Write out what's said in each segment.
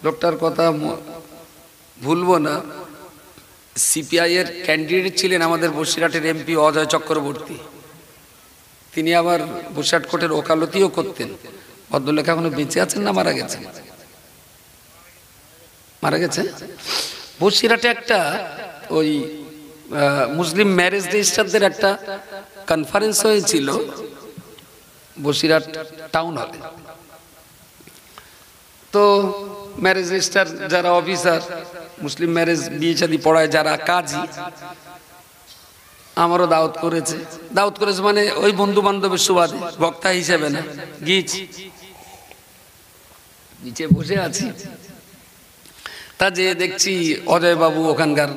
লোকটার কথা ভুলবো না। সিপিআই এর ক্যান্ডিডেট ছিলেন আমাদের বসিরহাটের এমপি অজয় চক্রবর্তী। তিনি আবার বসিরহাট কোর্টের ওকালতিও করতেন। ভদ্রলোক এখনো বেঁচে আছেন না মারা গেছেন? মারা গেছে। বসিরহাটে একটা ওই মুসলিম ম্যারেজ রেজিস্ট্রারদের একটা কনফারেন্স হয়েছিল বসিরহাট টাউন হলে। তো ম্যারেজ রেজিস্ট্রার যারা অফিসার, মুসলিম ম্যারেজ বিয়ে শাদী পড়ায় যারা কাজী, আমারও দাওয়াত করেছে। দাওয়াত করেছে মানে ওই বন্ধু বান্ধবের সুবাদে, বক্তা হিসেবে না। গিয়েছি, নিচে বসে আছি, তা যে দেখছি অজয় বাবু ওখানকার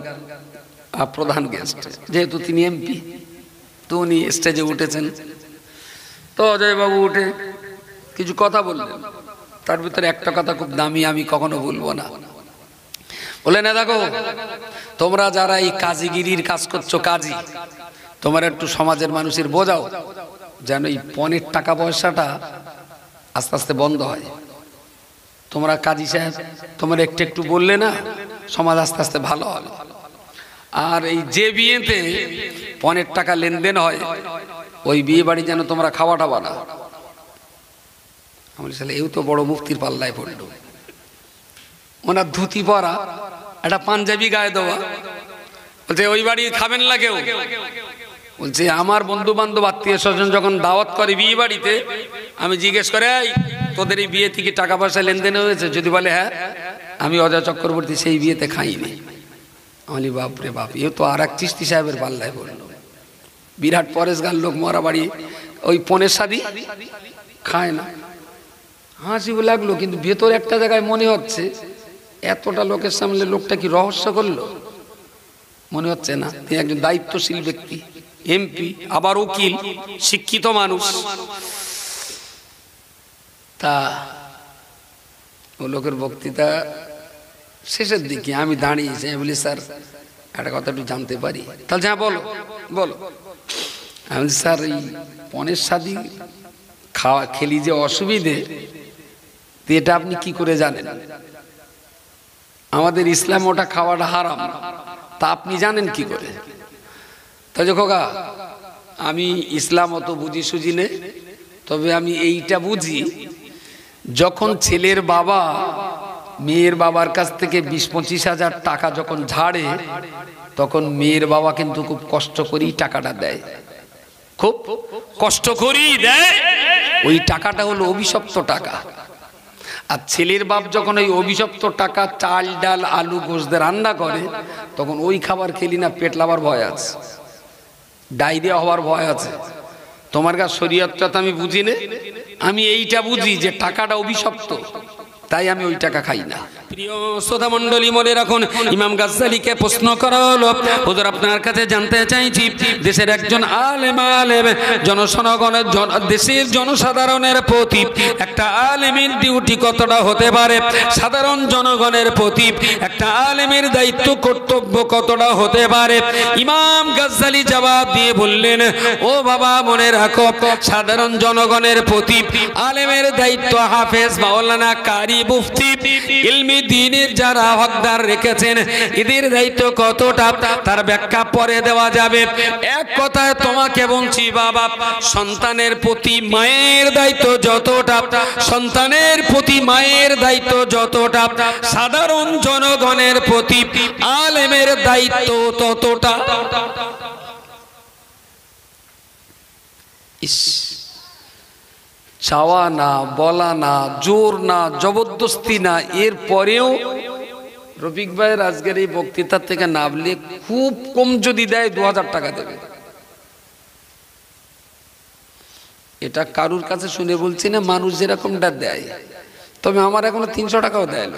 প্রধান গেস্ট, যেহেতু তিনি এমপি, তো উনি স্টেজে উঠেছেন। তো অজয় বাবু উঠে কিছু কথা বললেন। তার ভিতরে একটা কথা খুব দামি, আমি কখনো ভুলবো না। বলে না, দেখো তোমরা যারা এই কাজীগিরির কাজ করছো, কাজী, তোমরা একটু সমাজের মানুষের বোঝাও যেন এই পণের টাকা পয়সাটা আস্তে আস্তে বন্ধ হয়। তোমরা কাজী সাহেব, তোমরা একটু একটু বললে না, সমাজ আস্তে আস্তে ভালো হবে। আর এই যে বিয়েতে পণের টাকা লেনদেন হয়, ওই বিয়ে বাড়ি যেন তোমরা খাওয়া টাওয়া না। আমি বলি, এও তো বড় মুফতির পাল্লায় পড়লো। ওনার ধুতি পরা, একটা পাঞ্জাবি গায়ে দেওয়া, বলছে ওই বাড়ি খাবেন না কেউ। বলছে আমার বন্ধু বান্ধব আত্মীয় স্বজন যখন দাওয়াত করে বিয়ে বাড়িতে, আমি জিজ্ঞেস করে, এই তোদের এই বিয়ে থেকে টাকা পয়সা লেনদেন হয়েছে? যদি বলে হ্যাঁ, আমি অজয় চক্রবর্তী সেই বিয়েতে খাইনি। আমি বাপরে বাপ, এ তো আর এক চিশতি সাহেবের পাল্লায় পড়লো। বিরাট পরেশগার লোক, মরা বাড়ি, ওই পনের শাদী খায় না। হাসি লাগলো, কিন্তু ভেতর একটা জায়গায় মনে হচ্ছে এতটা লোকের সামনে লোকটা কি রহস্য করলো? মনে হচ্ছে না। তিনি একজন দায়িত্বশীল ব্যক্তি, এমপি, আবার উকিল, শিক্ষিত মানুষ। তা ও লোকের বক্তৃতা শেষের দিকে আমি দাঁড়িয়েছি, আমি বলি, স্যার একটা কথা একটু জানতে পারি? তাহলে হ্যাঁ বলো বলো। আমি বলি, স্যার এই পনের শাদী খাওয়া খেলি যে অসুবিধে, এটা আপনি কি করে জানেন? আমাদের ইসলাম ওটা খাওয়াটা হারাম, তা আপনি জানেন কি করে? তাই যে খোকা, আমি ইসলাম অত বুঝি সুঝি নে, তবে আমি এইটা বুঝি, যখন ছেলের বাবা মেয়ের বাবার কাছ থেকে 20-25 হাজার টাকা যখন ঝাড়ে, তখন মেয়ের বাবা কিন্তু খুব কষ্ট করেই টাকাটা দেয়, খুব কষ্ট করেই দেয়। ওই টাকাটা হলো অভিশপ্ত টাকা। আর ছেলের বাপ যখন ওই অভিশপ্ত টাকা চাল ডাল আলু গোশ দিয়ে রান্না করে, তখন ওই খাবার খেলি না পেট লাবার ভয় আছে, ডায়রিয়া হওয়ার ভয় আছে। তোমার কাছে শরীয়তটা তো আমি বুঝি না, আমি এইটা বুঝি যে টাকাটা অভিশপ্ত, তাই আমি ওই টাকা খাই না। প্রিয় শ্রোতা মণ্ডলী, মনে রাখুন, ইমাম গাজ্জালীকে প্রশ্ন করা হলো, হুজুর আপনার কাছে জানতে চাইছি, দেশের একজন আলেম জনসাধারণের দেশের জনসাধারণের প্রতি একটা আলেমের ডিউটি কতটা হতে পারে, সাধারণ জনগণের প্রতি একটা আলেমের দায়িত্ব কর্তব্য কতটা হতে পারে? ইমাম গাজ্জালী জবাব দিয়ে বললেন, ও বাবা মনে রাখো, সাধারণ জনগণের প্রতি আলেমের দায়িত্ব হাফেজ, মাওলানা, কারি, মুফতি, ইলমি দ্বীনের যারা হকদার রেখেছেন, এদের দায়িত্ব কতটা তার ব্যাখ্যা পরে দেওয়া যাবে। এক কথায় তোমাকে বলছি বাবা, সন্তানের প্রতি মায়ের দায়িত্ব যতটা, সন্তানের প্রতি মায়ের দায়িত্ব যতটা, সাধারণ জনগণের প্রতি আলেমের দায়িত্ব ততটা। চাওয়া না, বলা না, জোর না, জবরদস্তি না, এর পরেও রফিক ভাইয়ের আজকের এই বক্তৃতার থেকে নামলে খুব কম যদি দেয় 2000 টাকা দেবে। এটা কারুর কাছে শুনে বলছি না, মানুষ যেরকমটা দেয়। তবে আমার এখনো 300 টাকাও দেয়,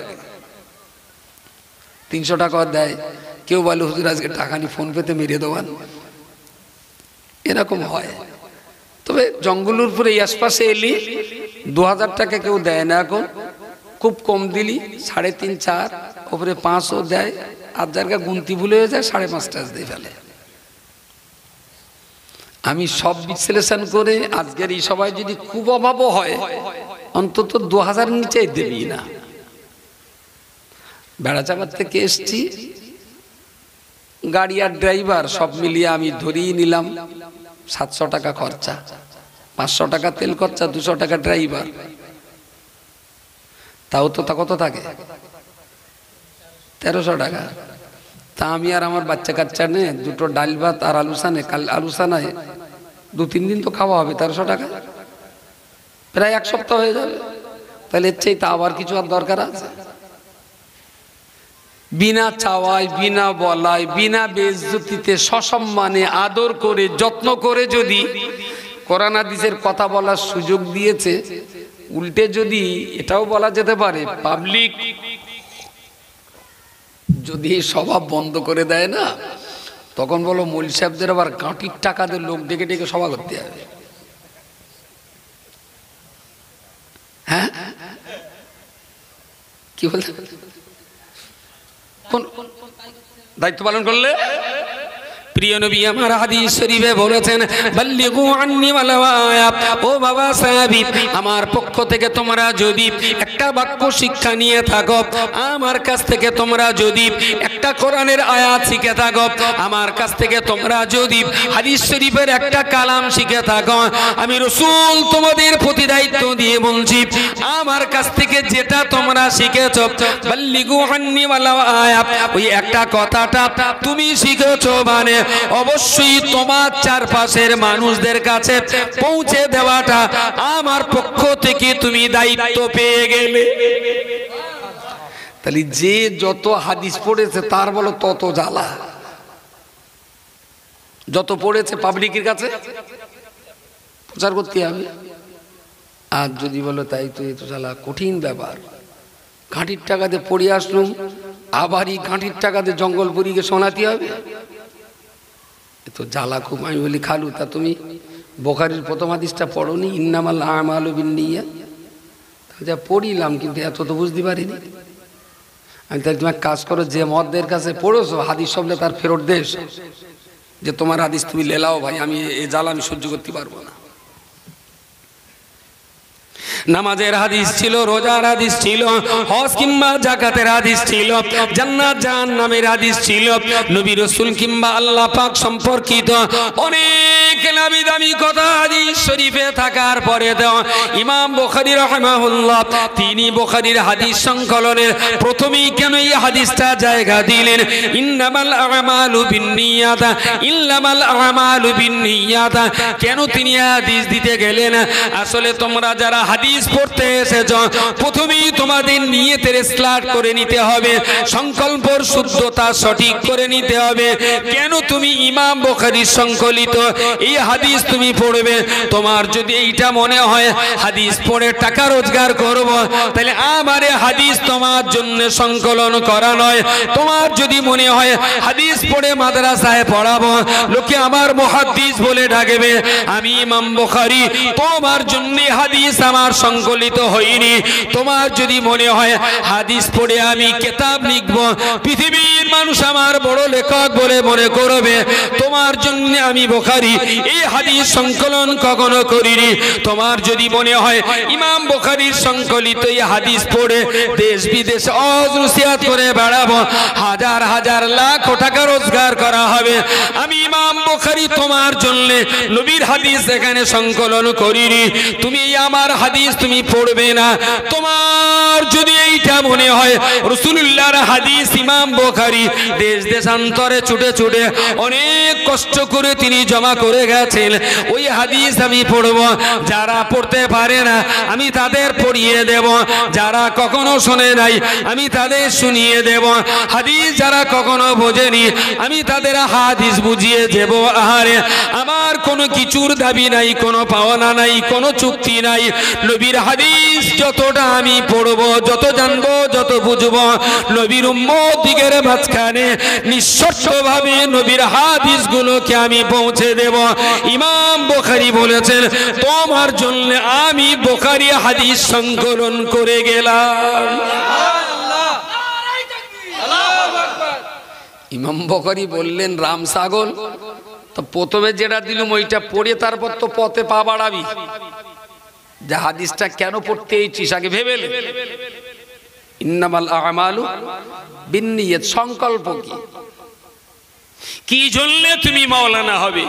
300 টাকাও দেয়। কেউ বলে হুজুর আজকে টাকা নি, ফোন পেতে মেরে দেওয়ান, এরকম হয়। তবে জঙ্গলের উপরে এই আশপাশে এলি 2000 টাকা কেউ দেয় না এখন, খুব কম দিলি 3.5-4, উপরে 500 দেয়। আর যার গুনতি ভুলে হয়ে যায় 5.5 দিয়ে ফেলে। আমি সব বিশ্লেষণ করে আজকের এই সবাই যদি খুব অভাবও হয়, অন্তত 2000 নিচে দেবি না। বেড়াচাপার থেকে এসছি, গাড়ি আর ড্রাইভার সব মিলিয়ে আমি ধরিয়ে নিলাম 700 টাকা খরচা, 500 টাকা তেল খরচা, 200 টাকা ড্রাইভার, তাও তো তা কত থাকে 1300 টাকা। তা আমি আর আমার বাচ্চা কাচ্চা নে দুটো ডাল ভাত আর আলুসানে, কাল আলুসানায় 2-3 দিন তো খাওয়া হবে, 1300 টাকা প্রায় 1 সপ্তাহ হয়ে যাবে। তাহলে এর চাইতে আবার কিছু আর দরকার আছে? বিনা চাওয়ায়, বিনা বলায়, বিনা বেইজ্জতিতে, সসম্মানে, আদর করে, যত্ন করে যদি কোরআন হাদিসের কথা বলার সুযোগ দিয়েছে, উল্টে যদি এটাও বলা যেতে পারে পাবলিক যদি স্বভাব বন্ধ করে দেয় না, তখন বলো মৌলভী সাহেবদের আবার গাঁটির টাকা দিয়ে লোক ডেকে ডেকে সভা করতে হবে। হ্যাঁ, কি বলতে কোন দায়িত্ব পালন করলে? প্রিয় নবী আমার হাদিস শরীফে বলেছেন, বাল্লিগু আন্নি ওয়ালাউ আয়া। ও বাবা সাহাবী, আমার পক্ষ থেকে তোমরা যদি একটা বাক্য শিক্ষা নিয়ে থাকো, আমার কাছ থেকে তোমরা যদি একটা কোরআনের আয়াত শিখে থাকো, আমার কাছ থেকে তোমরা যদি হাদিস শরীফের একটা কালাম শিখে থাকো, আমি রাসূল তোমাদের প্রতি দায়িত্ব দিয়ে বলছি, আমার কাছ থেকে যেটা তোমরা শিখেছো, বাল্লিগু আন্নি ওয়ালাউ আয়া, ওই একটা কথাটা তুমি শিখেছো মানে অবশ্যই তোমার চারপাশের মানুষদের কাছে পৌঁছে দেওয়াটা আমার পক্ষ থেকে তুমি দায়িত্ব পেয়ে গেলে। তাহলে যে যত হাদিস পড়েছে তার বলো তত জ্বালা, যত পড়েছে পাবলিকের কাছে প্রচার করতে হবে। আর যদি বলো তাই তো এত জ্বালা, কঠিন ব্যাপার। ঘাঁটির টাকাতে পড়ে আসলুম, আবার এই ঘাঁটির টাকাতে জঙ্গলপুরীকে শোনাতে হবে, তো জ্বালা খুব। আমি বলি খালু, তা তুমি বুখারীর প্রথম হাদিসটা পড়োনি, ইন্নামাল আমালু বিন্নিয়াত? যা পড়িলাম, কিন্তু এত তো বুঝতে পারিনি। আমি তাহলে তুমি কাজ করো, যে মদদের কাছে পড়েছো হাদিস সবলে তার ফেরত দেশ, যে তোমার হাদিস তুমি লেলাও ভাই, আমি এই জ্বালা আমি সহ্য করতে পারবো না। নামাজের হাদিস ছিল, রোজার হাদিস ছিল, হজ কিংবা যাকাতের হাদিস ছিল, জান্নাত জাহান্নামের হাদিস ছিল, নবী রাসূল কিংবা আল্লাহ পাক সম্পর্কিত অনেক নামি দামি কথা হাদিস শরীফে থাকার পরে দেওয়া ইমাম বুখারী রাহিমাহুল্লাহ তিনি বুখারীর হাদিস সংকলনের প্রথমেই কেন এই হাদিসটা জায়গা দিলেন, ইন্নামাল আমালু বিন্নিয়াত, ইল্লামাল আমালু বিন্নিয়াত, কেন তিনি হাদিস দিতে গেলেন? আসলে তোমরা যারা হাদিস পড়তে এসেছো, প্রথমেই তোমাদের নিয়তের ইসলাহ করে নিতে হবে, সংকল্পর শুদ্ধতা সঠিক করে নিতে হবে। কেন তুমি ইমাম বুখারীর সংকলিত এই হাদিস তুমি পড়বে? তোমার যদি এইটা মনে হয় হাদিস পড়ে টাকা রোজগার করব, তাহলে আমার এই হাদিস তোমার জন্য সংকলন করা নয়। তোমার যদি মনে হয় হাদিস পড়ে মাদ্রাসায় পড়াবো, লোকে আমার মুহাদ্দিস বলে ডাকবে, আমি ইমাম বুখারী, তোমার জন্য হাদিস আমার সংকলিত হয়নি। তোমার যদি মনে হয় হাদিস পড়ে আমি কিতাব লিখব, পৃথিবীর মানুষ আমার বড় লেখক বলে মনে করবে, তোমার জন্য আমি বুখারী এই হাদিস সংকলন কখনো করিনি। তোমার যদি মনে হয় ইমাম বুখারীর সংকলিত এই হাদিস পড়ে দেশ বিদেশ অজরুসিয়াত করে বেড়াবো, হাজার হাজার লাখ টাকা রোজগার করা হবে, আমি ইমাম বুখারী তোমার জন্য নবীর হাদিস এখানে সংকলন করিনি। তুমি আমার হাদিস তুমি পড়বে না। তোমার যদি এইটা মনে হয় রাসূলুল্লাহর হাদিস ইমাম বুখারী দেশ দেশান্তরে ছুটে ছুটে অনেক কষ্ট করে তিনি জমা করে গেছেন, ওই হাদিস আমি পড়ব, যারা পড়তে পারে না আমি তাদের পড়িয়ে দেব, যারা কখনো শুনে নাই আমি তাদের শুনিয়ে দেব, হাদিস যারা কখনো বোঝেনি আমি তাদের হাদিস বুঝিয়ে দেব। আহারে, আমার কোনো কিছুর দাবি নাই, কোনো পাওনা নাই, কোনো চুক্তি নাই। নবীর হাদিস যতটা আমি পড়ব, যত জানবো, যত বুঝবো, নবীর উম্মত দিগের মাঝখানে নিঃশর্তভাবে নবীর হাদিসগুলোকে আমি পৌঁছে দেব। ইমাম বুখারী বলেছেন, তোমার জন্য আমি বুখারী হাদিস সংকলন করে গেলাম। ইমাম বুখারী বললেন রাম ছাগল, তো প্রথমে যেটা দিলুম ওইটা পড়ে তারপর তো পথে পা বাড়াবি, যে হাদিসটা কেন পড়তে এইছিস আগে ভেবে নে। ইন্নামাল আমালু বিন্নিয়াত। সংকল্প কি? কি জন্য তুমি মাওলানা হবে?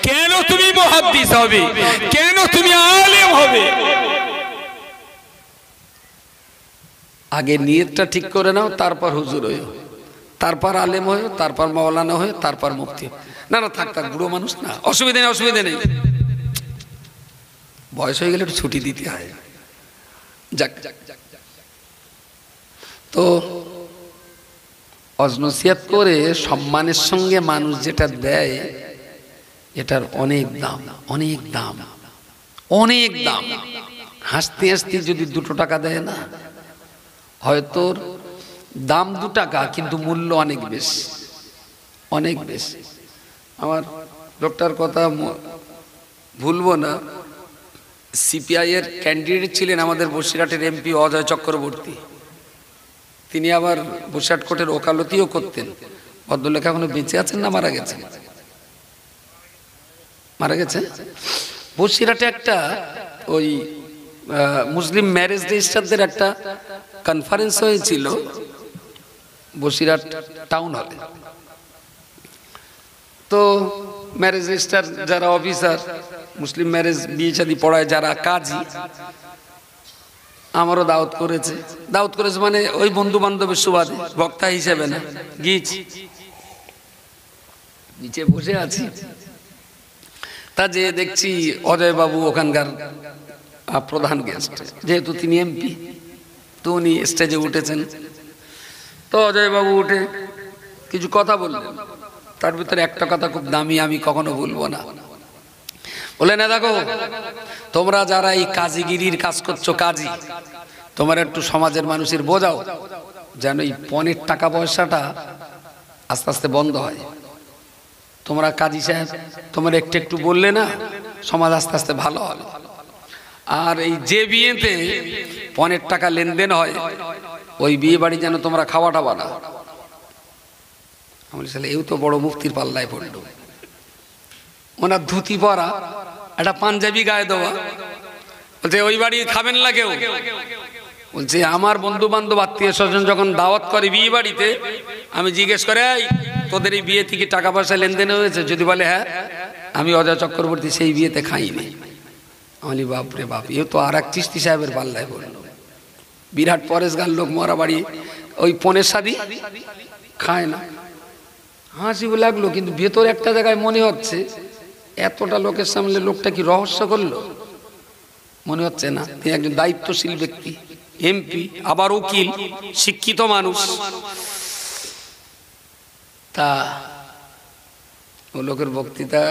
কেন তুমি মুহাদ্দিস হবে? কেন তুমি আলেম হবে? আগে নিয়তটা ঠিক করে নাও, তারপর হুজুর হইও, তারপর আলেম হইও, তারপর মাওলানা হইও, তারপর মুফতি। না না, থাক থাক, বুড়ো মানুষ না, অসুবিধা নেই, অসুবিধা নেই। বয়স হয়ে গেলে একটু ছুটি দিতে হয়। যাক, তো অজনসিয়াত করে সম্মানের সঙ্গে মানুষ যেটা দেয়, এটার অনেক দাম, অনেক দাম, অনেক দাম। হাসতে হাসতে যদি 2 টাকা দেয় না, হয়তো দাম 2 টাকা, কিন্তু মূল্য অনেক বেশি, অনেক বেশি। আমার লোকটার কথা ভুলবো না, সিপিআই এর ক্যান্ডিডেট ছিলেন আমাদের বসিরহাটের এমপি অজয় চক্রবর্তী। তিনি আবার বসিরহাট কোর্টের ওকালতিও করতেন। ভদ্রলোক এখনো বেঁচে আছেন না মারা গেছেন? মারা গেছে। বসিরহাটে একটা ওই মুসলিম ম্যারেজ রেজিস্ট্রারদের একটা কনফারেন্স হয়েছিল বসিরহাট টাউন হলে। তো ম্যারেজ রেজিস্ট্রার যারা অফিসার, মুসলিম ম্যারেজ বিয়ে শাদী পড়ায় যারা কাজী, আমারও দাওয়াত করেছে। দাওয়াত করেছে মানে ওই বন্ধু বান্ধবের সুবাদে, বক্তা হিসেবে না। গিয়েছি, নিচে বসে আছি, তা যে দেখছি অজয় বাবু ওখানকার প্রধান গেস্ট, যেহেতু তিনি এমপি, তো উনি স্টেজে উঠেছেন। তো অজয় বাবু উঠে কিছু কথা বললেন, তার ভিতরে একটা কথা খুব দামি, আমি কখনো ভুলবো না। বলে, না দেখো, তোমরা যারা এই কাজীগিরির কাজ করছো, কাজী, তোমরা একটু সমাজের মানুষের বোঝাও যেন এই পণের টাকা পয়সাটা আস্তে আস্তে বন্ধ হয়। তোমরা কাজী সাহেব, তোমরা একটু একটু বললে না, সমাজ আস্তে আস্তে ভালো হবে। আর এই যে বিয়েতে পণের টাকা লেনদেন হয়, ওই বিয়ে বাড়ি যেন তোমরা খাওয়া টাওয়া না। আমি বলি, এও তো বড় মুফতির পাল্লায় পড়লো। ওনার ধুতি পরা, একটা পাঞ্জাবি গায়ে দেওয়া, বলছে ওই বাড়ি খাবেন না কেউ? বলছে আমার বন্ধু বান্ধব আত্মীয় স্বজন যখন দাওয়াত করে বিয়ে বাড়িতে, আমি জিজ্ঞেস করে, এই তোদের এই বিয়ে থেকে টাকা পয়সা লেনদেন হয়েছে? যদি বলে হ্যাঁ, আমি অজয় চক্রবর্তী সেই বিয়েতে খাইনি। আমি বাপরে বাপ, এ তো আর এক চিশতি সাহেবের পাল্লায় পড়লো। বিরাট পরেশগার লোক, মরা বাড়ি, ওই পনের শাদী খায় না। হাসি লাগলো, কিন্তু ভেতর একটা জায়গায় মনে হচ্ছে এতটা লোকের সামনে লোকটা কি রহস্য করলো? মনে হচ্ছে না। তিনি একজন দায়িত্বশীল ব্যক্তি, এমপি, আবার উকিল, শিক্ষিত মানুষ। তা ও লোকের বক্তৃতা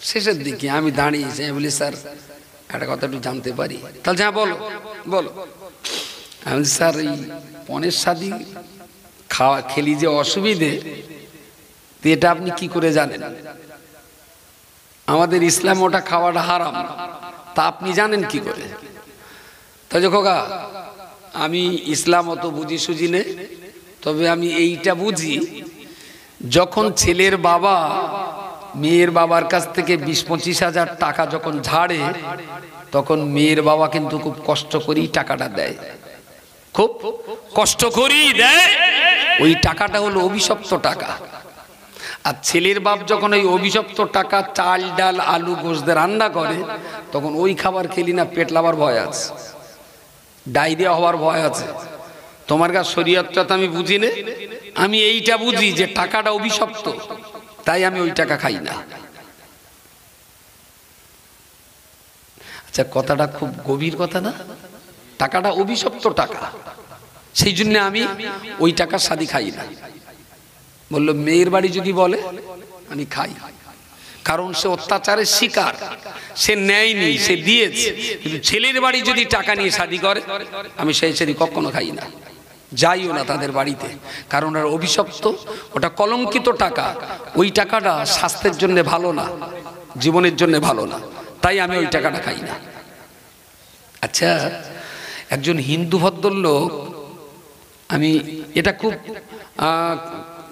শেষের দিকে আমি দাঁড়িয়েছি, আমি বলি, স্যার একটা কথা একটু জানতে পারি? তাহলে হ্যাঁ বলো বলো। আমি বলি, স্যার এই পনের শাদী খাওয়া খেলি যে অসুবিধে, এটা আপনি কি করে জানেন? আমাদের ইসলাম ওটা খাওয়াটা হারাম, তা আপনি জানেন কি করে? তাই খোকা, আমি ইসলাম অত বুঝি সুঝি নে, তবে আমি এইটা বুঝি, যখন ছেলের বাবা মেয়ের বাবার কাছ থেকে 20-25 হাজার টাকা যখন ঝাড়ে, তখন মেয়ের বাবা কিন্তু খুব কষ্ট করেই টাকাটা দেয়, খুব কষ্ট করেই দেয়। ওই টাকাটা হলো অভিশপ্ত টাকা। আর ছেলের বাপ যখন ওই অভিশপ্ত টাকা চাল ডাল আলু গোশ দিয়ে রান্না করে, তখন ওই খাবার খেলি না পেট লাবার ভয় আছে, ডায়রিয়া হওয়ার ভয় আছে। তোমার কাছে শরীয়তটা তো আমি বুঝি না, আমি এইটা বুঝি যে টাকাটা অভিশপ্ত, তাই আমি ওই টাকা খাই না। আচ্ছা, কথাটা খুব গভীর কথা না? টাকাটা অভিশপ্ত টাকা, সেই জন্য আমি ওই টাকার শাদী খাই না। বললো, মেয়ের বাড়ি যদি বলে আমি খাই, কারণ সে অত্যাচারের শিকার, সে নেয়নি, সে দিয়েছে। কিন্তু ছেলের বাড়ি যদি টাকা নিয়ে শাদী করে, আমি সেই শাদী কখনো খাই না, যাইও না তাদের বাড়িতে, কারণ ওর অভিশপ্ত, ওটা কলঙ্কিত টাকা। ওই টাকাটা স্বাস্থ্যের জন্য ভালো না, জীবনের জন্য ভালো না, তাই আমি ওই টাকাটা খাই না। আচ্ছা, একজন হিন্দু ভদ্রলোক, আমি এটা খুব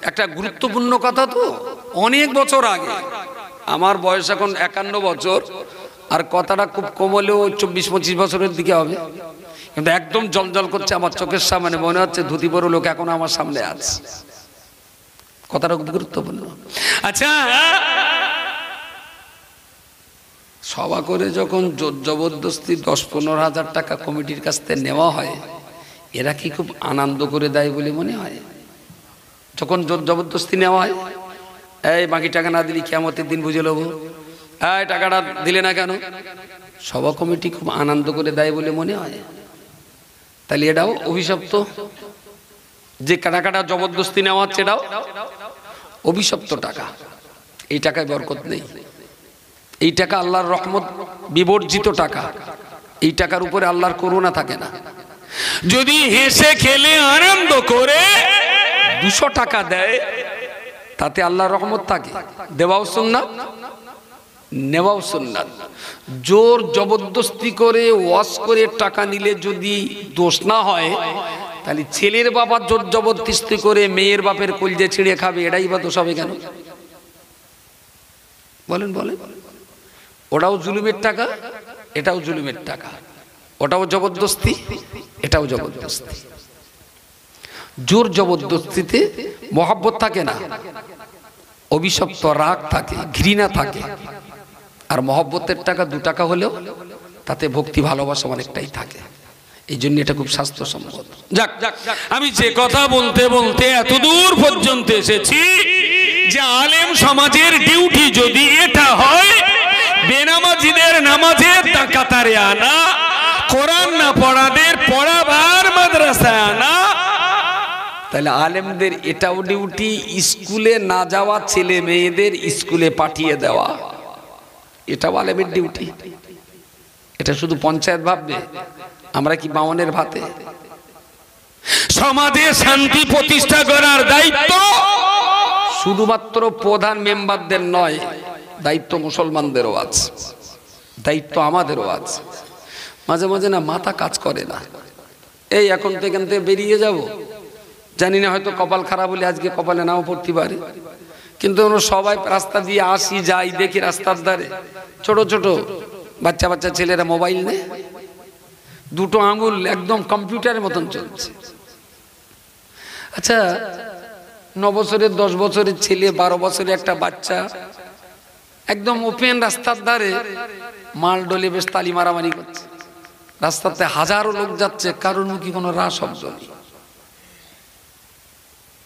একটা গুরুত্বপূর্ণ কথা, তো অনেক বছর আগে, আমার বয়স এখন 51 বছর, আর কথাটা খুব কম হলেও 24-25 বছরের দিকে হবে। কিন্তু একদম জলজল করছে আমার চোখের সামনে, মনে হচ্ছে ধুতি পরে লোক এখন আমার সামনে আছে। কথাটা খুব গুরুত্বপূর্ণ। আচ্ছা, সভা করে যখন জোর জবরদস্তি 10-15 হাজার টাকা কমিটির কাছ থেকে নেওয়া হয়, এরা কি খুব আনন্দ করে দেয় বলে মনে হয়? যখন জোর জবরদস্তি নেওয়া হয়, এই বাকি টাকা না দিলে কিয়ামতের দিন বুঝে নেবো, এই টাকাটা দিলে না কেন, সভা কমিটি খুব আনন্দ করে দেয় বলে মনে হয়? তাহলে এটাও অভিশপ্ত। যে টাকাটা জবরদস্তি নেওয়া হচ্ছে এটাও অভিশপ্ত টাকা। এই টাকায় বরকত নেই। এই টাকা আল্লাহর রহমত বিবর্জিত টাকা। এই টাকার উপরে আল্লাহর করুণা থাকে না। যদি হেসে খেলে আনন্দ করে 200 টাকা দেয়, তাতে আল্লাহর রহমত থাকে। দেওয়াও সুন্নাত, নেওয়াও সুন্নাত। জোর জবরদস্তি করে ওয়াশ করে টাকা নিলে যদি দোষ না হয়, তাহলে ছেলের বাবা জোর জবরদস্তি করে মেয়ের বাপের কলজে ছিঁড়ে খাবে, এটাই বা দোষ হবে কেন? বলেন বলেন। ওটাও জুলুমের টাকা, এটাও জুলুমের টাকা। ওটাও জবরদস্তি, এটাও জবরদস্তি। জোর জবরদস্তিতে মহব্বত থাকে না, অভিশপ্ত রাগ থাকে, ঘৃণা থাকে। আর মহব্বতের টাকা 2 টাকা হলেও তাতে ভক্তি ভালোবাসা অনেকটাই থাকে। এই জন্য এটা খুব স্বাস্থ্যসম্মত। যাক, আমি যে কথা বলতে বলতে এত দূর পর্যন্ত এসেছি যে আলেম সমাজের ডিউটি যদি এটা হয় বেনামাজিদের নামাজের কাতারে আনা, কোরআন না পড়াদের পড়াবার মাদ্রাসায় আনা, তাহলে আলেমদের এটাও ডিউটি স্কুলে না যাওয়া ছেলে মেয়েদের স্কুলে পাঠিয়ে দেওয়া, এটাও আলেমের ডিউটি। এটা শুধু পঞ্চায়েত ভাববে, আমরা কি বামনের ভাতে? সমাজে শান্তি প্রতিষ্ঠা করার দায়িত্ব শুধুমাত্র প্রধান মেম্বারদের নয়, দায়িত্ব মুসলমানদেরও আছে, দায়িত্ব আমাদেরও আছে। মাঝে মাঝে না মাথা কাজ করে না, এই এখন থেকে বেরিয়ে যাব, জানি না হয়তো কপাল খারাপ হলে আজকে কপালে নাও পড়তে পারে, কিন্তু সবাই রাস্তা দিয়ে আসি যাই দেখি রাস্তার ধারে ছোট ছোট বাচ্চা বাচ্চা ছেলেরা মোবাইল নেয়, 2টো আঙুল একদম কম্পিউটারের মতন চলছে। আচ্ছা, 9 বছরের 10 বছরের ছেলে, 12 বছরের একটা বাচ্চা একদম ওপেন রাস্তার ধারে মাল ডলে বেশ তালি মারামারি করছে, রাস্তাতে হাজারো লোক যাচ্ছে, কারোর মুখে কোনো রা শব্দ নেই।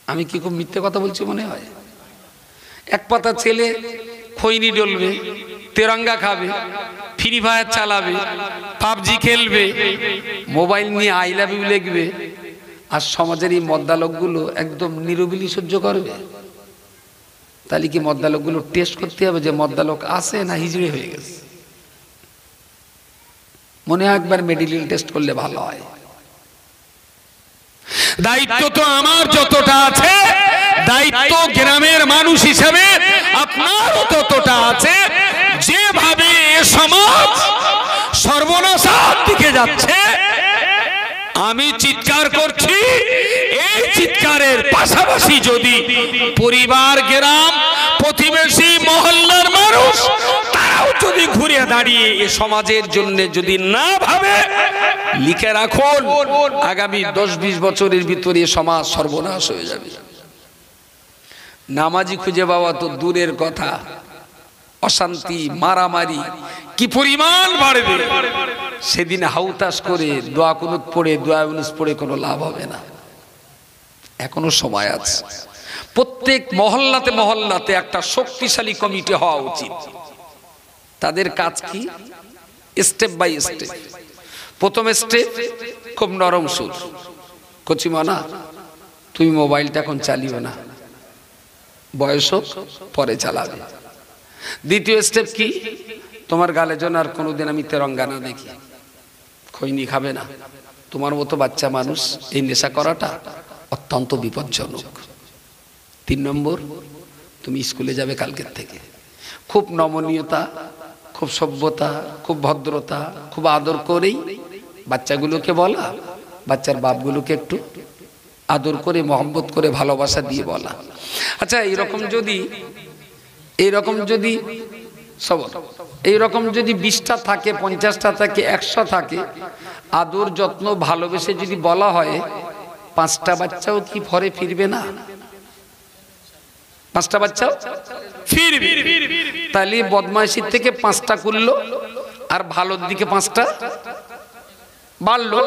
আমি কি খুব মিথ্যে কথা বলছি মনে হয়? এক পাতা ছেলে খৈনি ডলবে, তেরঙ্গা খাবে, ফ্রি ফায়ার চালাবে, পাবজি খেলবে, মোবাইল নিয়ে আই লাভ ইউ লিখবে, আর সমাজের এই মদ্দা লোকগুলো একদম নিরবিলি সহ্য করবে। তাহলে কি মদ্দা লোকগুলো টেস্ট করতে হবে যে মদ্দা লোক আছে না হিজড়ে হয়ে গেছে? মনে হয় একবার মেডিকেল টেস্ট করলে ভালো হয়। দায়িত্ব তো আমার যতটা আছে, দায়িত্ব গ্রামের মানুষ হিসেবে আপনারও ততটা আছে। যেভাবে সমাজ সর্বনাশার দিকে যাচ্ছে, আমি চিৎকার করছি, এই চিৎকারের পাশাপাশি যদি পরিবার, গ্রাম, প্রতিবেশী, মহল্লার মানুষ তারাও যদি ঘুরে দাঁড়িয়ে এ সমাজের জন্য যদি না ভাবে, লিখে রাখুন, আগামী 10-20 বছরের ভিতরে সমাজ সর্বনাশ হয়ে যাবে। নামাজি খুঁজে পাওয়া তো দূরের কথা, অশান্তি, মারামারি কি পরিমাণ বাড়বে, সেদিন হাউতাস করে দোয়া কুনুত পড়ে, দোয়া ইউনুস পড়ে কোনো লাভ হবে না। এখনো সময় আছে। প্রত্যেক মহল্লাতে মহল্লাতে একটা শক্তিশালী কমিটি হওয়া উচিত। তাদের কাজ কি? Step by step. প্রথম স্টেপ খুব নরম সুর, কচিমানা তুমি মোবাইলটা এখন চালিও না, বয়স হোক পরে চালাবে। দ্বিতীয় স্টেপ কি? তোমার গালে যেন আর কোনোদিন আমি তেরঙ্গা না দেখি, খৈনি খাবে না। তোমার মতো বাচ্চা মানুষ এই নেশা করাটা অত্যন্ত বিপজ্জনক। 3 নম্বর, তুমি স্কুলে যাবে কালকের থেকে, খুব নমনীয়তা, খুব সভ্যতা, খুব ভদ্রতা, খুব আদর করেই বাচ্চাগুলোকে বলা, বাচ্চার বাপগুলোকে একটু আদর করে, মহব্বত করে, ভালোবাসা দিয়ে বলা। আচ্ছা, এইরকম যদি সবর। এইরকম যদি 20টা থাকে, 50টা থাকে, 100 থাকে, আদর যত্ন ভালোবেসে যদি বলা হয়, 5টা বাচ্চাও কি ঘরে ফিরবে না? 5টা বাচ্চাও ফিরবে। তাহলে বদমাইশির থেকে 5টা করলো, আর ভালোর দিকে 5টা বাড়লো।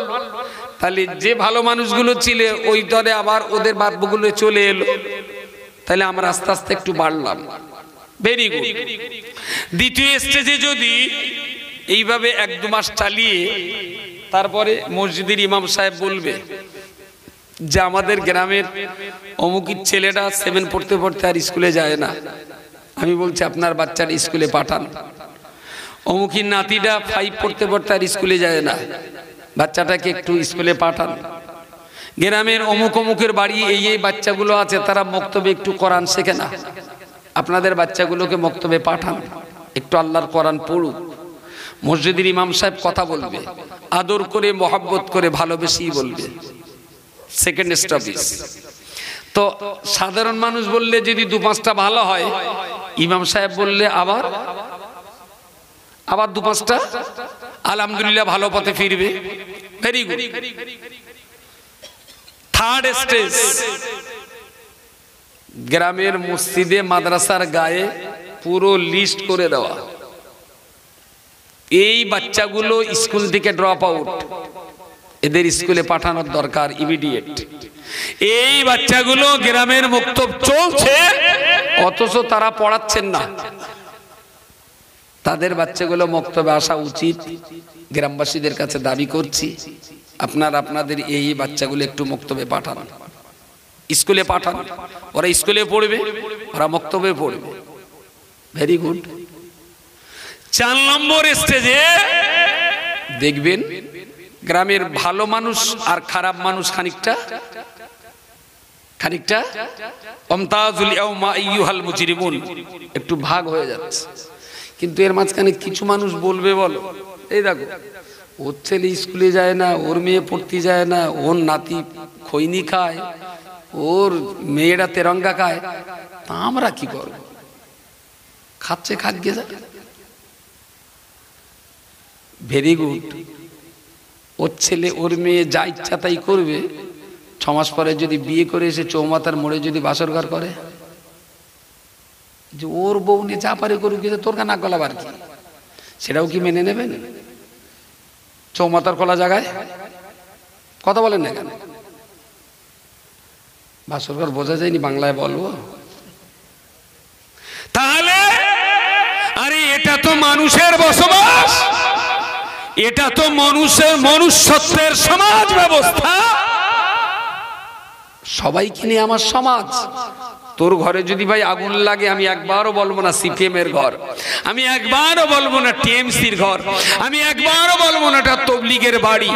তাহলে যে ভালো মানুষগুলো ছিল ওই দরে আবার ওদের বাপগুলো চলে এলো, তাহলে আমরা আস্তে আস্তে একটু বাড়লাম। Very good. দ্বিতীয় স্টেজে যদি এইভাবে 1-2 মাস চালিয়ে তারপরে মসজিদের ইমাম সাহেব বলবে যে আমাদের গ্রামের অমুকের ছেলেটা 7 পড়তে পড়তে আর স্কুলে যায় না, আমি বলছি আপনার বাচ্চার স্কুলে পাঠান। অমুকের নাতিটা 5 পড়তে পড়তে আর স্কুলে যায় না, বাচ্চাটাকে একটু স্কুলে পাঠান। গ্রামের অমুক অমুকের বাড়ি এই বাচ্চাগুলো আছে, তারা মক্তবে একটু কোরআন শেখে না, আপনাদের বাচ্চাগুলোকে মক্তবে পাঠান, একটু আল্লাহর কোরআন পড়ুক। মসজিদের ইমাম সাহেব কথা বলবে, আদর করে, মহব্বত করে, ভালোবেসেই বলবে। Second stoppage. তো সাধারণ মানুষ বললে যদি 2-5টা ভালো হয়, ইমাম সাহেব বললে আবার 2-5টা আলহামদুলিল্লাহ ভালো পথে ফিরবে। Very good. থার্ড স্টেজ, গ্রামের মসজিদে মাদ্রাসার গায়ে পুরো লিস্ট করে দেওয়া, এই বাচ্চাগুলো স্কুল থেকে ড্রপ আউট, এদের স্কুলে পাঠানোর দরকার ইমিডিয়েট। এই বাচ্চাগুলো গ্রামের মক্তব চলছে অথচ তারা পড়াচ্ছেন না, তাদের বাচ্চাগুলো মক্তবে আসা উচিত। গ্রামবাসীদের কাছে দাবি করছি, আপনারা আপনাদের এই বাচ্চাগুলো একটু মক্তবে পাঠান, স্কুলে পাঠান। ওরা স্কুলে পড়বে, ওরা মক্তবে পড়বে। Very good. 4 নম্বর স্টেজে দেখবেন গ্রামের ভালো মানুষ আর খারাপ মানুষ খানিকটা অমতাজুল ইয়াউমা আইয়ুহাল মুজরিমুন একটু ভাগ হয়ে যাচ্ছে। কিন্তু এর মাঝখানে কিছু মানুষ বলবে, বলো এই দেখো ওর ছেলে স্কুলে যায় না, ওর মেয়ে পড়তে যায় না, ওর নাতি খৈনি খায়, ওর মেয়েরা তেরঙ্গা খায়, তা আমরা কি করব? খাচ্ছে খাক গেছে। Very good. ওর ছেলে ওর মেয়ে যা ইচ্ছা তাই করবে, 6 মাস পরে যদি বিয়ে করে এসে চৌমাথার মোড়ে যদি বাসর ঘর করে, যে ওর বউ নিয়ে চা পারে করুক, তোর কানা গলাবার কি, সেটাও কি মেনে নেবেন? চৌমাথার খোলা জায়গায় কথা বলেন না কেন? বাসর ঘর বোঝা যায়নি, বাংলায় বলবো তাহলে? আরে এটা তো মানুষের বসবাস, এটা তো মনুষ্যত্বের সমাজ ব্যবস্থা। সবাইকে নিয়ে আমার সমাজ। তোর ঘরে যদি ভাই আগুন লাগে, আমি একবারও বলবো না সিপিএম এর ঘর, আমি একবারও বলবো না টিএমসির ঘর, আমি একবারও বলবো না তবলিগের বাড়ি,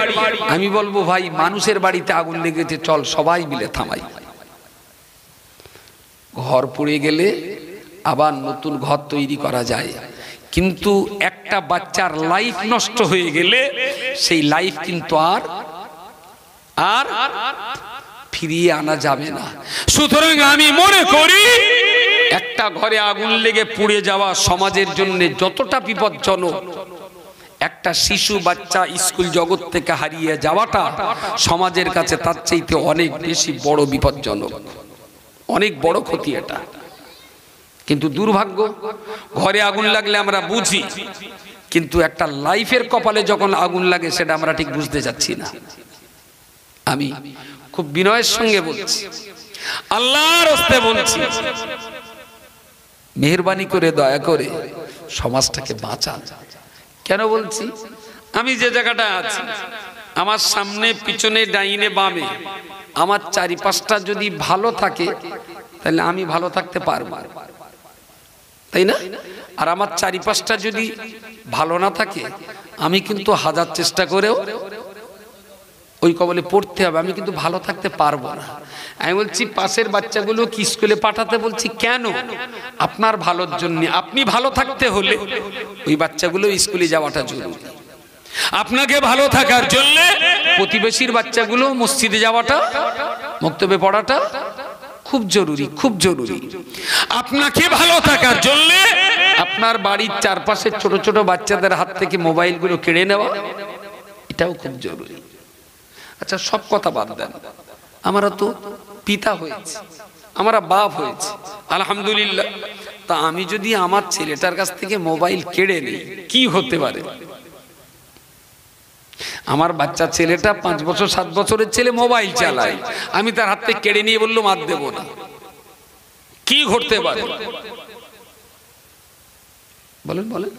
আমি বলবো ভাই মানুষের বাড়িতে আগুন লেগেছে, চল সবাই মিলে থামাই। ঘর পুড়ে গেলে আবার নতুন ঘর তৈরি করা যায়, কিন্তু একটা বাচ্চার লাইফ নষ্ট হয়ে গেলে সেই লাইফ কিন্তু আর ফিরিয়ে আনা যাবে না। সুতরাং আমি মনে করি একটা ঘরে আগুন লেগে পুড়ে যাওয়া সমাজের জন্য যতটা বিপজ্জনক, একটা শিশু বাচ্চা স্কুল জগৎ থেকে হারিয়ে যাওয়াটা সমাজের কাছে তার চাইতে অনেক বেশি বড় বিপজ্জনক, অনেক বড় ক্ষতি এটা। কিন্তু দুর্ভাগ্য, ঘরে আগুন লাগলে আমরা বুঝি, কিন্তু একটা লাইফের কপালে যখন আগুন লাগে সেটা আমরা ঠিক বুঝতে যাচ্ছি না। আমি খুব বিনয়ের সঙ্গে বলছি, আল্লাহর রাস্তে বলছি, মেহেরবানি করে দয়া করে সমাজটাকে বাঁচান। কেন বলছি? আমি যে জায়গাটা আছি, আমার সামনে পিছনে ডাইনে বামে আমার চারিপাশটা যদি ভালো থাকে তাহলে আমি ভালো থাকতে পারবো, তাই না? আর আমার চারিপাশটা যদি ভালো না থাকে, আমি কিন্তু হাজার চেষ্টা করেও ওই কবলে পড়তে হবে, আমি কিন্তু ভালো থাকতে পারবো না। আমি বলছি পাশের বাচ্চাগুলো কি স্কুলে পাঠাতে বলছি কেন? আপনার ভালোর জন্য। আপনি ভালো থাকতে হলে ওই বাচ্চাগুলো স্কুলে যাওয়াটা জরুরি। আপনাকে ভালো থাকার জন্য প্রতিবেশীর বাচ্চাগুলো মসজিদে যাওয়াটা, মক্তবে পড়াটা খুব জরুরি, খুব জরুরি। আপনাকে ভালো থাকার জন্য আপনার বাড়ির চারপাশে ছোট ছোট বাচ্চাদের হাত থেকে মোবাইলগুলো কেড়ে নেওয়া, এটাও খুব জরুরি। আচ্ছা, সব কথা বাদ দেন, আমরা তো পিতা হয়েছি, আমরা বাপ হয়েছি, আলহামদুলিল্লাহ। তা আমি যদি আমার ছেলেটার কাছ থেকে মোবাইল কেড়ে নিই, কি হতে পারে? আমার বাচ্চা ছেলেটা 5 বছর 7 বছরের ছেলে মোবাইল চালায়, আমি তার হাত থেকে কেড়ে নিয়ে বললাম আর দেবো না, কি ঘটতে পারে? বলেন বলেন।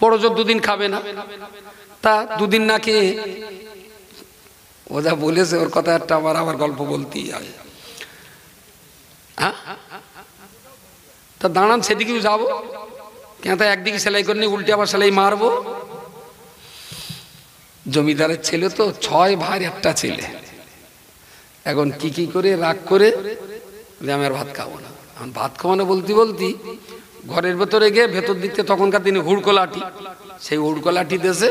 বড় জোর 2 দিন খাবে না, তা 2 দিন না খেয়ে, ও যা বলেছে ওর কথা একটা আমার গল্প বলতেই হয়। হ্যাঁ, তা দাঁড়ান, সেদিকেও যাবো কেন? তা একদিকে সেলাই করে নিয়ে উল্টে আবার সেলাই মারবো। জমিদারের ছেলে তো 6 ভাই 1টা ছেলে। এখন কি করে রাগ করে আমি আর ভাত খাবো না। এখন ভাত খাবো না বলতে ঘরের ভেতরে গিয়ে ভেতর দিতে তখনকার দিনে হুড়কো লাঠি, সেই হুড়কো লাঠি দেশে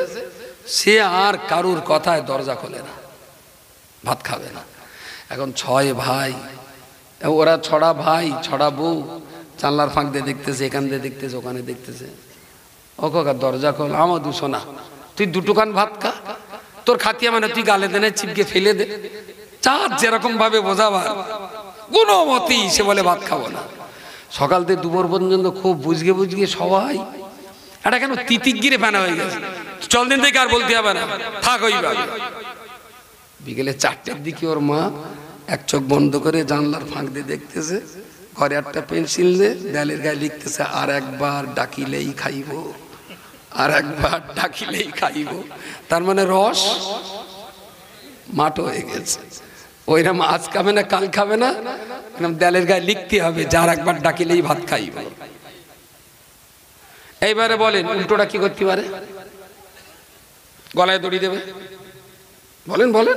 সে আর কারুর কথায় দরজা খোলে না, ভাত খাবে না। এখন 6 ভাই, ওরা 6টা ভাই 6টা বউ, জানলার ফাঁক দিয়ে দেখতেছে, এখান দিয়ে দেখতেছে, ওখানে দেখতেছে। ও কাকা দরজা খোল, আমার দুশো না, তুই 2 টুকান ভাত খা, তোর খাতিয়া মানে তুই গালে দেনে চিপকে ফেলে দে। চাঁদ যেরকম ভাবে বোঝাবার, কোনো মতেই সে বলে ভাত খাবো না। সকাল থেকে দুপুর পর্যন্ত খুব বুঝগে সবাই এটা কেন তিতিগিরে ফেনা হয়ে গেছে, চল দিন থেকে আর বলতে হবে না, থাক ওইভাবে। বিকেলে 4টের দিকে ওর মা এক চোখ বন্ধ করে জানলার ফাঁক দিয়ে দেখতেছে, ঘরে একটা পেন্সিল দিয়ে দেয়ালের গায়ে লিখতেছে, আর একবার ডাকিলেই খাইব, আর একবার ডাকিলেই খাইব। তার মানে রস মাটো হয়ে গেছে। ওইরকম আজ খাবে না, কাল খাবে না, দেয়ালের গায়ে লিখতে হবে, যার একবার ডাকিলেই ভাত খাইব। এইবারে বলেন উল্টোটা কি করতে পারে? গলায় দড়ি দেবে? বলেন বলেন।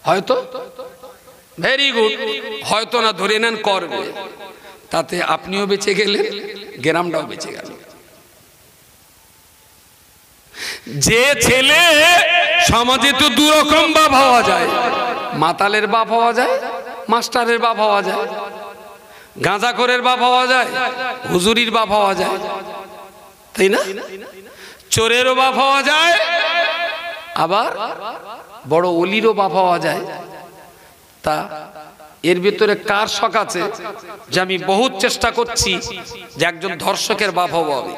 হয়তো, ভেরি গুড, হয়তো না ধরে নেন করবে, তাতে আপনিও বেঁচে গেলেন, গ্রামটাও বেঁচে গেল। যে ছেলে সমাজে তো 2 রকম বাপ হওয়া যায়, মাতালের বাপ হওয়া যায়, মাস্টারের বাপ হওয়া যায়, গাঁজাখোরের বাপ হওয়া যায়, হুজুরির বাপ হওয়া যায়, তাই না? চোরেরও বাপ হওয়া যায়, আবার বড় অলিরও বাপ হওয়া যায়। তা এর ভিতরে কার শখ আছে যে আমি বহুত চেষ্টা করছি যে একজন ধর্ষকের বাপ হব আমি?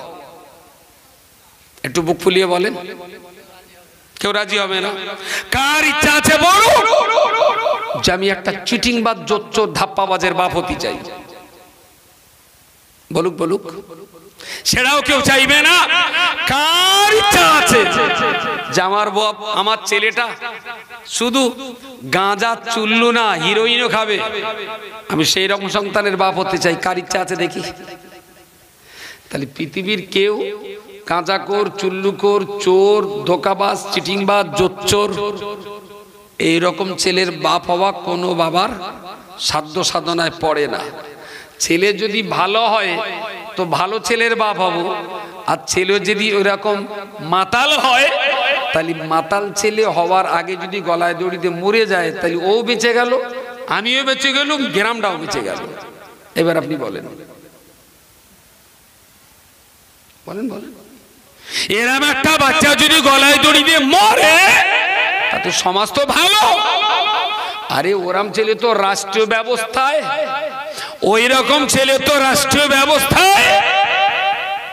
একটু বুক ফুলিয়ে বলেন। কেউ রাজি হবে না। কার ইচ্ছা আছে বড় যে আমি একটা চিটিংবাজ, জোচ্চোর, ধাপ্পাবাজের বাপ হতে চাই? বলুক বলুক। সেটাও কেউ চাইবে না। কার ইচ্ছা আছে যে আমার বাপ, আমার ছেলেটা শুধু গাঁজা চুল্লু না, হিরোইনও খাবে, আমি সেই রকম সন্তানের বাপ হতে চাই? কার ইচ্ছা আছে দেখি? তাহলে পৃথিবীর কেউ গাঁজাখোর, চুল্লুখোর, চোর, ধোঁকাবাজ, চিটিংবাজ, জোচ্চোর এইরকম ছেলের বাপ হওয়া কোনো বাবার সাধ্য সাধনায় পড়ে না। ছেলে যদি ভালো হয় তো ভালো ছেলের বাপ হব, আর ছেলে যদি ওইরকম মাতাল হয় তাহলে মাতাল ছেলে হওয়ার আগে যদি গলায় দড়িতে মরে যায় তাহলে ও বেঁচে গেল, আমিও বেঁচে গেলুম, গ্রামটাও বেঁচে গেল। এবার আপনি বলেন বলেন বলেন। এরম একটা বাচ্চা যদি গলায় দড়ি দিয়ে মরে তাতে সমাজ তো ভালো। আরে ওরাম ছেলে তো রাষ্ট্রীয় ব্যবস্থায়, ওই রকম ছেলে তো রাষ্ট্রীয় ব্যবস্থায়।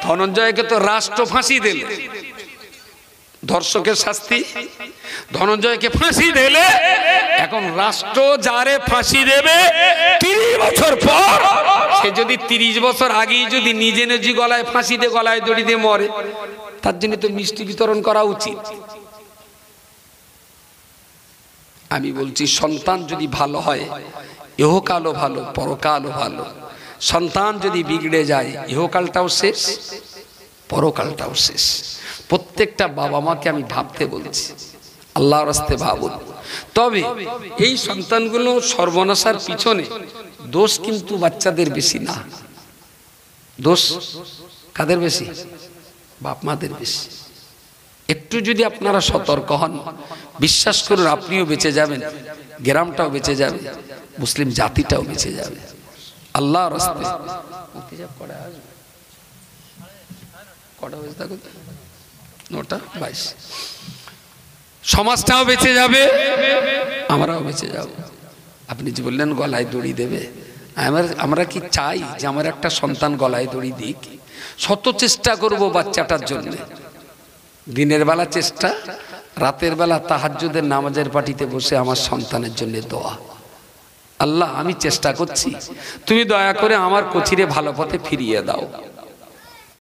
ধনঞ্জয়কে তো রাষ্ট্র ফাঁসি দিল, ধর্ষকের শাস্তি, ধনঞ্জয়কে ফাঁসি দিলে এখন রাষ্ট্র যারে ফাঁসি দেবে 30 বছর পর, সে যদি 30 বছর আগেই যদি নিজে নিজে গলায় ফাঁসি দিয়ে গলায় দড়ি দিয়ে মরে, তার জন্য তো মিষ্টি বিতরণ করা উচিত। আমি বলছি সন্তান যদি ভালো হয় ইহকালও ভালো, পরকালও ভালো। সন্তান যদি বিগড়ে যায় ইহকালটাও শেষ, পরকালটাও শেষ। প্রত্যেকটা বাবা মাকে আমি ভাবতে বলছি, আল্লাহর রাস্তে ভাবুন। তবে এই সন্তানগুলো সর্বনাশার পিছনে দোষ কিন্তু বাচ্চাদের বেশি না, দোষ কাদের বেশি? বাপ মাদের বেশি। একটু যদি আপনারা সতর্ক হন, বিশ্বাস করুন আপনিও বেঁচে যাবেন, গ্রামটাও বেঁচে যাবে, মুসলিম জাতিটাও বেঁচে যাবে আল্লাহর রাস্তায়। কটা 22 সমাজটাও বেঁচে যাবে, আমরাও বেঁচে যাব। আপনি যে বললেন গলায় দড়ি দেবে, আমরা কি চাই যে আমার একটা সন্তান গলায় দড়ি দিক? শত চেষ্টা করব বাচ্চাটার জন্য, দিনের বেলা চেষ্টা, রাতের বেলা তাহাজ্জুদের নামাজের পাটিতে বসে আমার সন্তানের জন্য দোয়া। আল্লাহ আমি চেষ্টা করছি, তুমি দয়া করে আমার কচিরে ভালো পথে ফিরিয়ে দাও।